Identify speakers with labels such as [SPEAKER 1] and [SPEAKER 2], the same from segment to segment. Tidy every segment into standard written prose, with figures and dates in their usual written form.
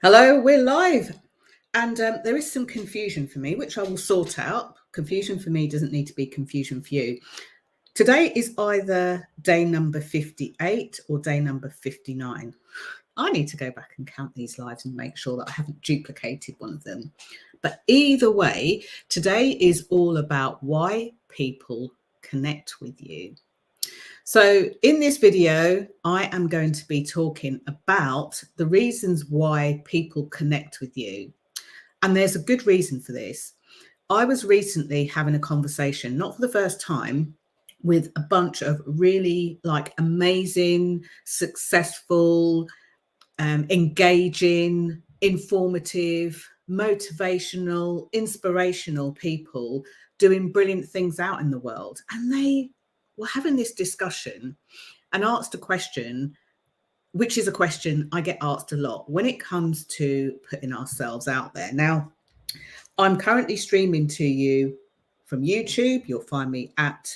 [SPEAKER 1] Hello, we're live. And there is some confusion for me, which I will sort out. Confusion for me doesn't need to be confusion for you. Today is either day number 58 or day number 59. I need to go back and count these lives and make sure that I haven't duplicated one of them. But either way, today is all about why people connect with you. So in this video, I am going to be talking about the reasons why people connect with you. And there's a good reason for this. I was recently having a conversation, not for the first time, with a bunch of really amazing, successful, engaging, informative, motivational, inspirational people doing brilliant things out in the world. And they were having this discussion and asked a question, which is a question I get asked a lot when it comes to putting ourselves out there. Now, I'm currently streaming to you from YouTube. You'll find me at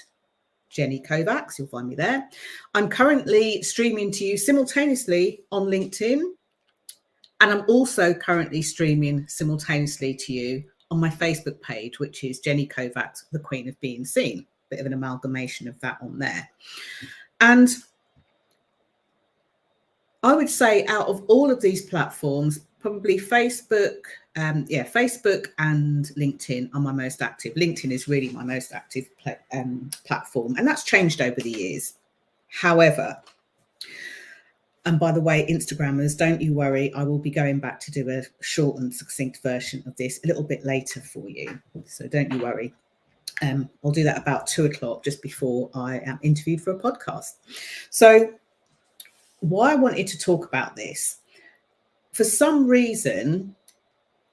[SPEAKER 1] Jenny Kovacs. You'll find me there. I'm currently streaming to you simultaneously on LinkedIn. And I'm also currently streaming simultaneously to you on my Facebook page, which is Jenny Kovacs, the Queen of Being Seen. Bit of an amalgamation of that on there. And I would say out of all of these platforms, probably Facebook and LinkedIn are my most active. LinkedIn is really my most active platform, and that's changed over the years. However, and by the way, Instagrammers, don't you worry, I will be going back to do a short and succinct version of this a little bit later for you. So don't you worry. I'll do that about 2:00, just before I am interviewed for a podcast. So why I wanted to talk about this, for some reason,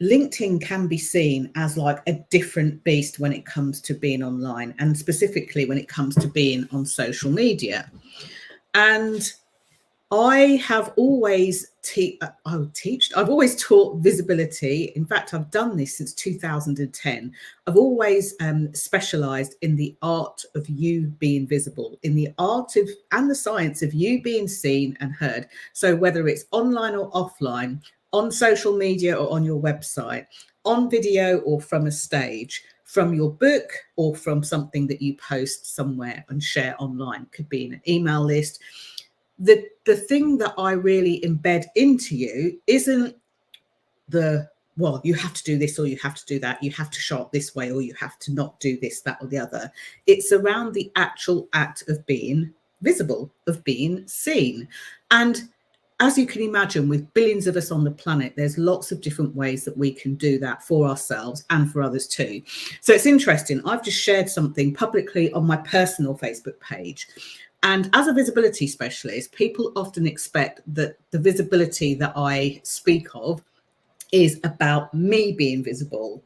[SPEAKER 1] LinkedIn can be seen as like a different beast when it comes to being online, and specifically when it comes to being on social media. And I have always I've always taught visibility. In fact, I've done this since 2010. I've always specialized in the art of you being visible, in the art of and the science of you being seen and heard. So whether it's online or offline, on social media or on your website, on video or from a stage, from your book or from something that you post somewhere and share online, could be in an email list. The thing that I really embed into you isn't you have to do this or you have to do that, you have to show up this way or you have to not do this, that or the other. It's around the actual act of being visible, of being seen. And as you can imagine, with billions of us on the planet, there's lots of different ways that we can do that for ourselves and for others too. So it's interesting. I've just shared something publicly on my personal Facebook page. And as a visibility specialist, people often expect that the visibility that I speak of is about me being visible.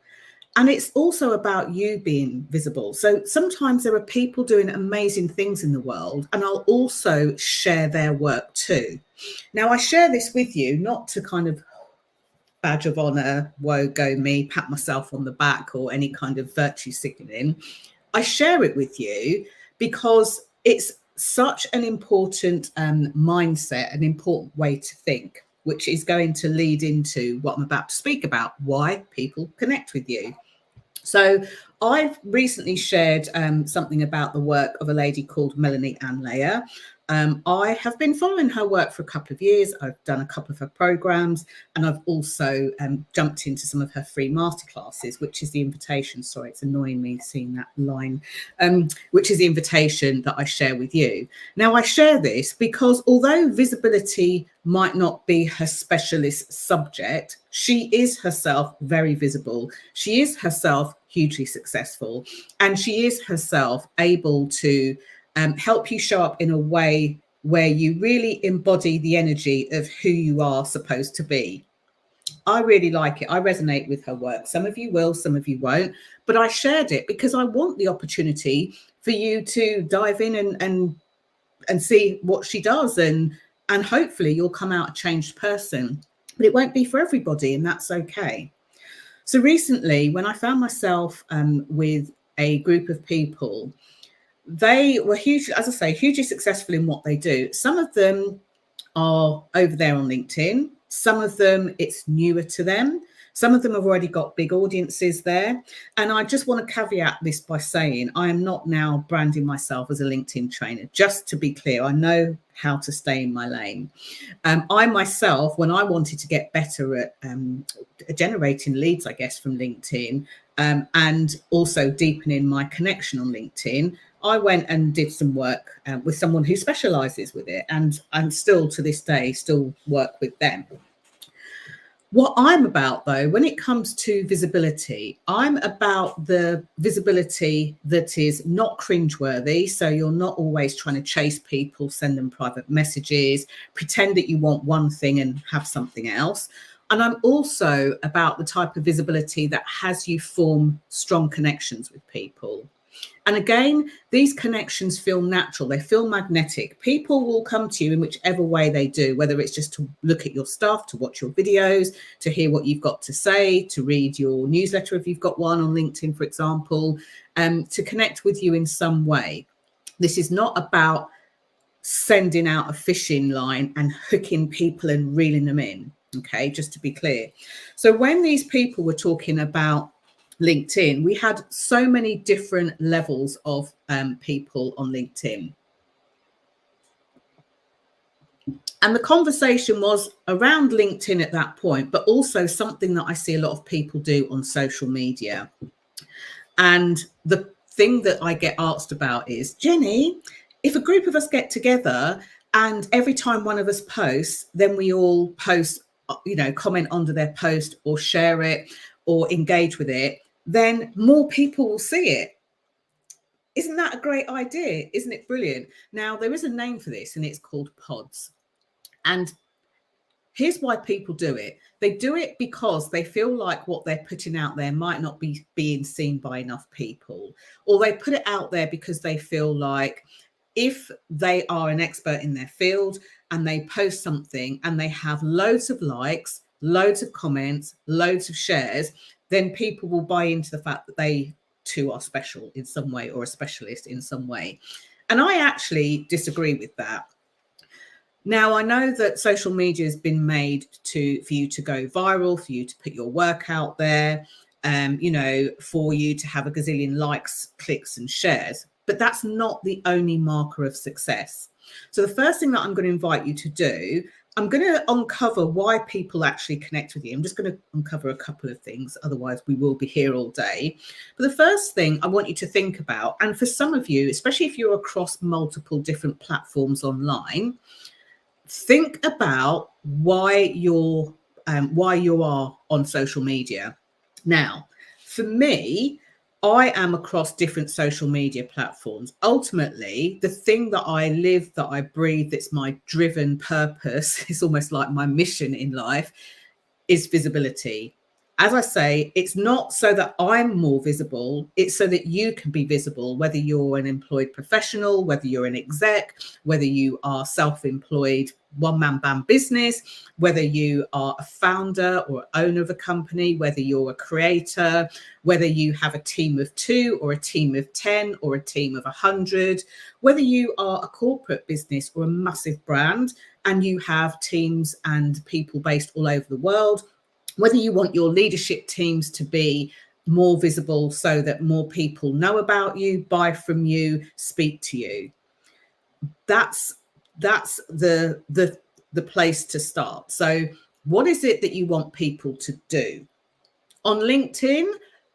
[SPEAKER 1] And it's also about you being visible. So sometimes there are people doing amazing things in the world, and I'll also share their work too. Now, I share this with you not to kind of badge of honor, woe, go me, pat myself on the back, or any kind of virtue signaling. I share it with you because it's such an important mindset, an important way to think, which is going to lead into what I'm about to speak about, why people connect with you. So I've recently shared something about the work of a lady called Melanie Ann Layer. I have been following her work for a couple of years. I've done a couple of her programs, and I've also jumped into some of her free masterclasses, which is the invitation. Sorry, it's annoying me seeing that line, which is the invitation that I share with you. Now, I share this because although visibility might not be her specialist subject, she is herself very visible. She is herself hugely successful, and she is herself able to help you show up in a way where you really embody the energy of who you are supposed to be. I really like it. I resonate with her work. Some of you will, some of you won't, but I shared it because I want the opportunity for you to dive in and see what she does, and hopefully you'll come out a changed person. But it won't be for everybody, and that's okay. So recently, when I found myself with a group of people, they were hugely successful in what they do. Some of them are over there on LinkedIn. Some of them, it's newer to them. Some of them have already got big audiences there. And I just want to caveat this by saying I am not now branding myself as a LinkedIn trainer. Just to be clear, I know how to stay in my lane. I myself, when I wanted to get better at generating leads, I guess, from LinkedIn, and also deepening my connection on LinkedIn, I went and did some work with someone who specializes with it. And I'm still, to this day, still work with them. What I'm about, though, when it comes to visibility, I'm about the visibility that is not cringeworthy. So you're not always trying to chase people, send them private messages, pretend that you want one thing and have something else. And I'm also about the type of visibility that has you form strong connections with people. And again, these connections feel natural. They feel magnetic. People will come to you in whichever way they do, whether it's just to look at your stuff, to watch your videos, to hear what you've got to say, to read your newsletter if you've got one on LinkedIn, for example, to connect with you in some way. This is not about sending out a fishing line and hooking people and reeling them in. Okay, just to be clear. So when these people were talking about LinkedIn, we had so many different levels of people on LinkedIn. And the conversation was around LinkedIn at that point, but also something that I see a lot of people do on social media. And the thing that I get asked about is, Jenny, if a group of us get together and every time one of us posts, then we all post, comment under their post or share it or engage with it, then more people will see it. Isn't that a great idea? Isn't it brilliant? Now, there is a name for this, and it's called pods. And here's why people do it. They do it because they feel like what they're putting out there might not be being seen by enough people, or they put it out there because they feel like if they are an expert in their field and they post something and they have loads of likes, loads of comments, loads of shares, then people will buy into the fact that they too are special in some way or a specialist in some way. And I actually disagree with that. Now, I know that social media has been made for you to go viral, for you to put your work out there, for you to have a gazillion likes, clicks and shares. But that's not the only marker of success. So the first thing that I'm going to invite you to do, I'm going to uncover why people actually connect with you. I'm just going to uncover a couple of things. Otherwise, we will be here all day. But the first thing I want you to think about, and for some of you, especially if you're across multiple different platforms online, think about why you are on social media. Now, for me, I am across different social media platforms. Ultimately, the thing that I live, that I breathe, that's my driven purpose, is almost like my mission in life, is visibility. As I say, it's not so that I'm more visible, it's so that you can be visible, whether you're an employed professional, whether you're an exec, whether you are self-employed, one-man band business, whether you are a founder or owner of a company, whether you're a creator, whether you have a team of 2 or a team of 10 or a team of 100, whether you are a corporate business or a massive brand and you have teams and people based all over the world, whether you want your leadership teams to be more visible so that more people know about you, buy from you, speak to you. That's the place to start. So what is it that you want people to do? On LinkedIn,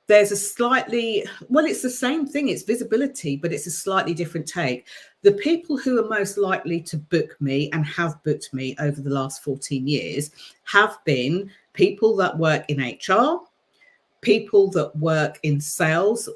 [SPEAKER 1] there's a slightly, well, it's the same thing. It's visibility, but it's a slightly different take. The people who are most likely to book me and have booked me over the last 14 years have been people that work in HR, people that work in sales,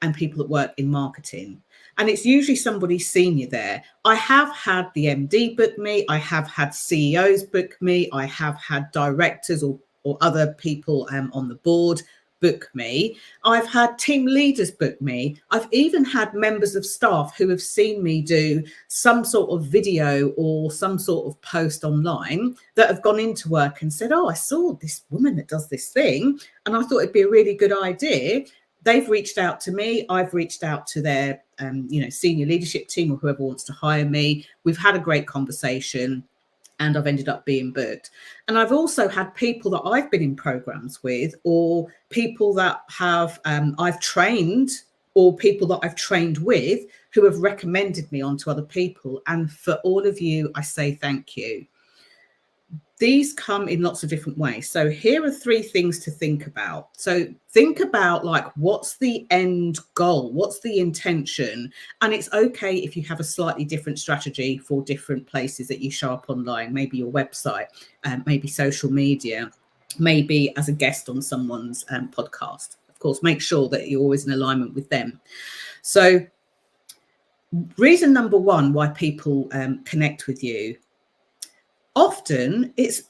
[SPEAKER 1] and people that work in marketing. And it's usually somebody senior there. I have had the MD book me. I have had CEOs book me. I have had directors or other people on the board book me. I've had team leaders book me. I've even had members of staff who have seen me do some sort of video or some sort of post online that have gone into work and said, oh, I saw this woman that does this thing, and I thought it'd be a really good idea. They've reached out to me. I've reached out to their, senior leadership team or whoever wants to hire me. We've had a great conversation. and I've ended up being booked. And I've also had people that I've been in programs with, or people that have I've trained, or people that I've trained with, who have recommended me on to other people. And for all of you, I say thank you. These come in lots of different ways. So here are 3 things to think about. So think about, like, what's the end goal? What's the intention? And it's okay if you have a slightly different strategy for different places that you show up online, maybe your website, maybe social media, maybe as a guest on someone's podcast. Of course, make sure that you're always in alignment with them. So reason number 1 why people connect with you. Often it's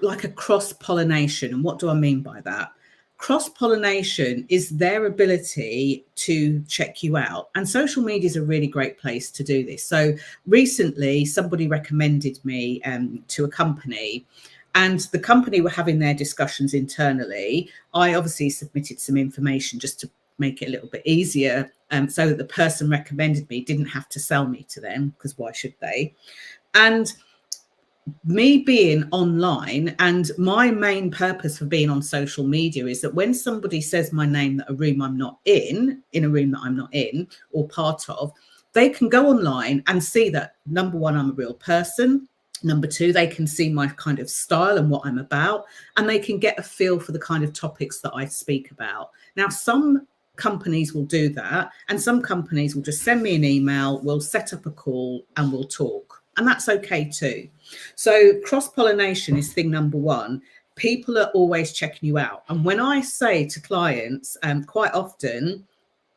[SPEAKER 1] like a cross-pollination. And what do I mean by that? Cross-pollination is their ability to check you out. And social media is a really great place to do this. So recently, somebody recommended me to a company, and the company were having their discussions internally. I obviously submitted some information just to make it a little bit easier, so that the person recommended me didn't have to sell me to them, because why should they? And me being online, and my main purpose for being on social media is that when somebody says my name, that a room I'm not in a room that I'm not in or part of, they can go online and see that, number 1, I'm a real person. Number 2, they can see my kind of style and what I'm about, and they can get a feel for the kind of topics that I speak about. Now, some companies will do that, and some companies will just send me an email, we'll set up a call and we'll talk. And that's okay too. So cross-pollination is thing number 1. People are always checking you out. And when I say to clients, quite often,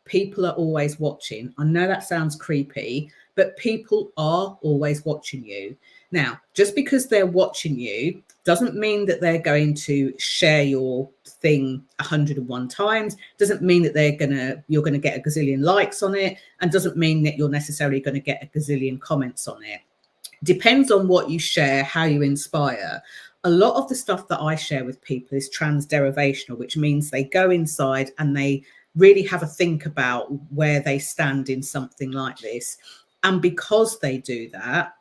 [SPEAKER 1] people are always watching. I know that sounds creepy, but people are always watching you. Now, just because they're watching you doesn't mean that they're going to share your thing 101 times, doesn't mean that you're going to get a gazillion likes on it, and doesn't mean that you're necessarily going to get a gazillion comments on it. Depends on what you share, how you inspire. A lot of the stuff that I share with people is transderivational, which means they go inside and they really have a think about where they stand in something like this. And because they do that,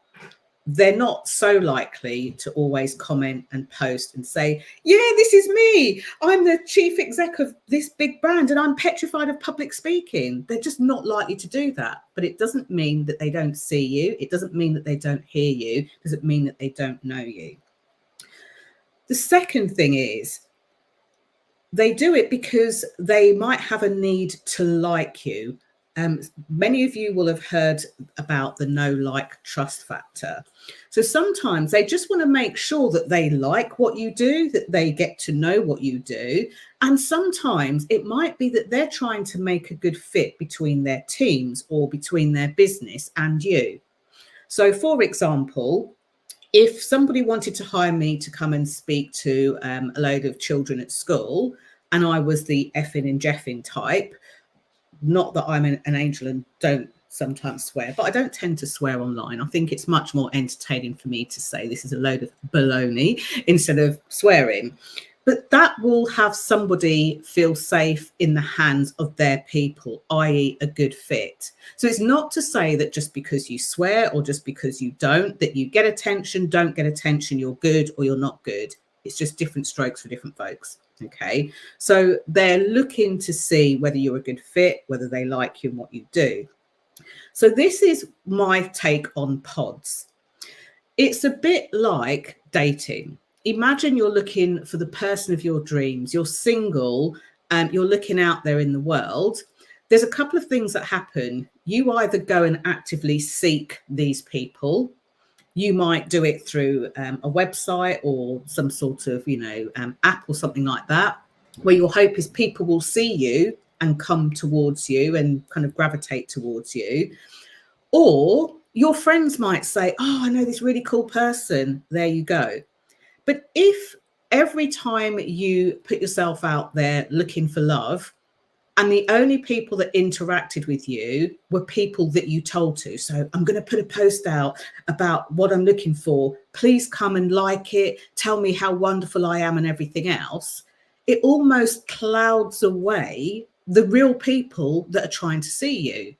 [SPEAKER 1] they're not so likely to always comment and post and say, yeah, this is me. I'm the chief exec of this big brand and I'm petrified of public speaking. They're just not likely to do that. But it doesn't mean that they don't see you. It doesn't mean that they don't hear you. It doesn't mean that they don't know you. The second thing is, they do it because they might have a need to like you. Many of you will have heard about the know, like, trust factor. So sometimes they just want to make sure that they like what you do, that they get to know what you do. And sometimes it might be that they're trying to make a good fit between their teams or between their business and you. So, for example, if somebody wanted to hire me to come and speak to a load of children at school, and I was the effing and jeffing type, not that I'm an angel and don't sometimes swear, but I don't tend to swear online. I think it's much more entertaining for me to say this is a load of baloney instead of swearing. But that will have somebody feel safe in the hands of their people, i.e. a good fit. So it's not to say that just because you swear or just because you don't, that you get attention, don't get attention, you're good or you're not good. It's just different strokes for different folks. Okay, so they're looking to see whether you're a good fit, whether they like you and what you do. So this is my take on pods. It's a bit like dating. Imagine you're looking for the person of your dreams. You're single and you're looking out there in the world. There's a couple of things that happen. You either go and actively seek these people. You might do it through a website or some sort of, app or something like that, where your hope is people will see you and come towards you and kind of gravitate towards you. Or your friends might say, oh, I know this really cool person. There you go. But if every time you put yourself out there looking for love, and the only people that interacted with you were people that you told to. So I'm going to put a post out about what I'm looking for. Please come and like it. Tell me how wonderful I am and everything else. It almost clouds away the real people that are trying to see you.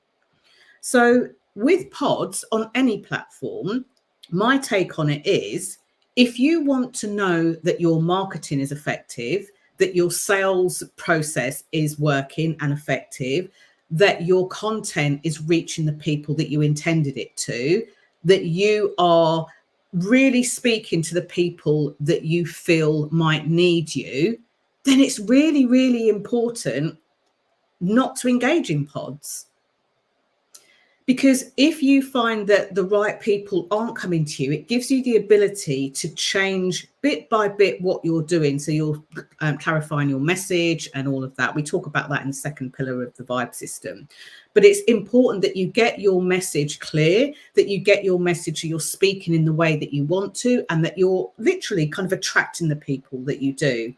[SPEAKER 1] So with pods on any platform, my take on it is, if you want to know that your marketing is effective, that your sales process is working and effective, that your content is reaching the people that you intended it to, that you are really speaking to the people that you feel might need you, then it's really, really important not to engage in pods. Because if you find that the right people aren't coming to you, it gives you the ability to change bit by bit what you're doing. So you're clarifying your message and all of that. We talk about that in the second pillar of the vibe system. But it's important that you get your message clear, that you get your message, you're speaking in the way that you want to, and that you're literally kind of attracting the people that you do.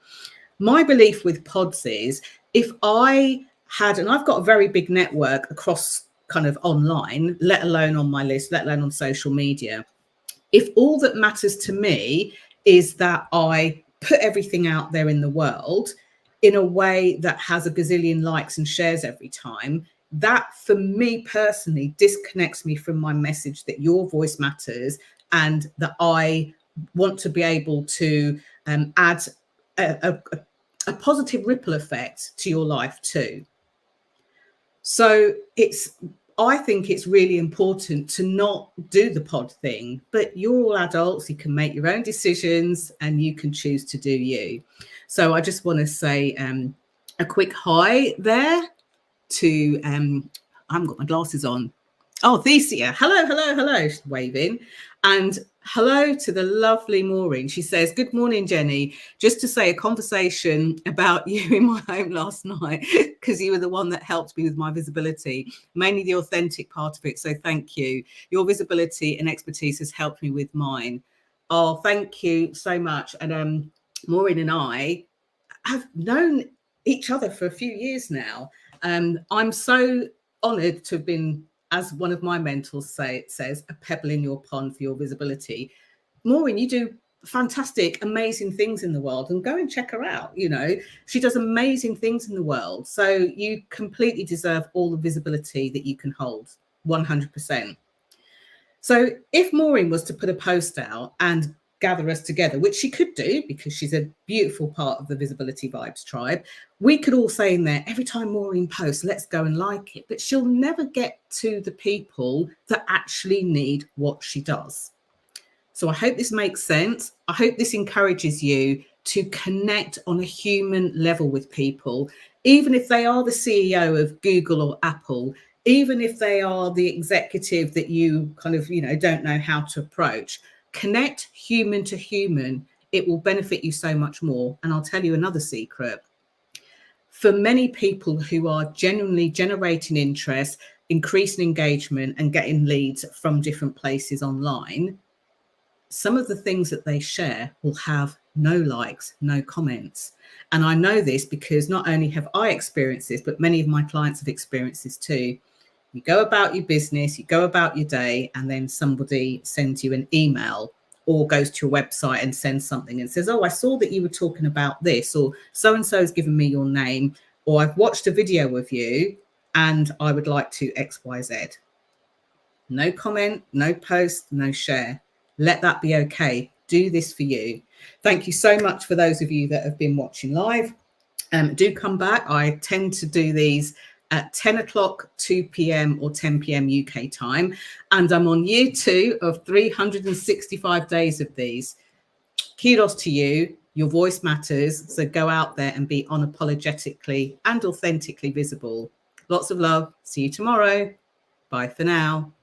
[SPEAKER 1] My belief with pods is, if I had, and I've got a very big network across kind of online, let alone on my list, let alone on social media. If all that matters to me is that I put everything out there in the world in a way that has a gazillion likes and shares every time, that for me personally disconnects me from my message that your voice matters, and that I want to be able to add a positive ripple effect to your life too. So I think it's really important to not do the pod thing, but you're all adults, you can make your own decisions and you can choose to do you. So I just want to say a quick hi there to, I haven't got my glasses on. Oh, Thesia, hello, she's waving. And hello to the lovely Maureen. She says, good morning, Jenny. Just to say, a conversation about you in my home last night, because you were the one that helped me with my visibility, mainly the authentic part of it. So thank you. Your visibility and expertise has helped me with mine. Oh, thank you so much. And Maureen and I have known each other for a few years now. I'm so honoured to have been, as one of my mentors says, a pebble in your pond for your visibility. Maureen, you do fantastic, amazing things in the world, and go and check her out. You know, she does amazing things in the world. So you completely deserve all the visibility that you can hold, 100%. So if Maureen was to put a post out and gather us together, which she could do because she's a beautiful part of the Visibility Vibes tribe, we could all say in there, every time Maureen posts, let's go and like it. But she'll never get to the people that actually need what she does. So I hope this makes sense. I hope this encourages you to connect on a human level with people, even if they are the CEO of Google or Apple, even if they are the executive that you kind of, don't know how to approach. Connect human to human. It will benefit you so much more. And I'll tell you another secret. For many people who are genuinely generating interest, increasing engagement, and getting leads from different places online, some of the things that they share will have no likes, no comments. And I know this because not only have I experienced this, but many of my clients have experienced this too. You go about your business, you go about your day, and then somebody sends you an email or goes to your website and sends something and says, oh, I saw that you were talking about this, or so-and-so has given me your name, or I've watched a video of you and I would like to XYZ. No comment, no post, no share. Let that be okay. Do this for you. Thank you so much for those of you that have been watching live. Do come back. I tend to do these at 10 o'clock, 2 p.m. or 10 p.m. UK time. And I'm on year 2 of 365 days of these. Kudos to you. Your voice matters. So go out there and be unapologetically and authentically visible. Lots of love. See you tomorrow. Bye for now.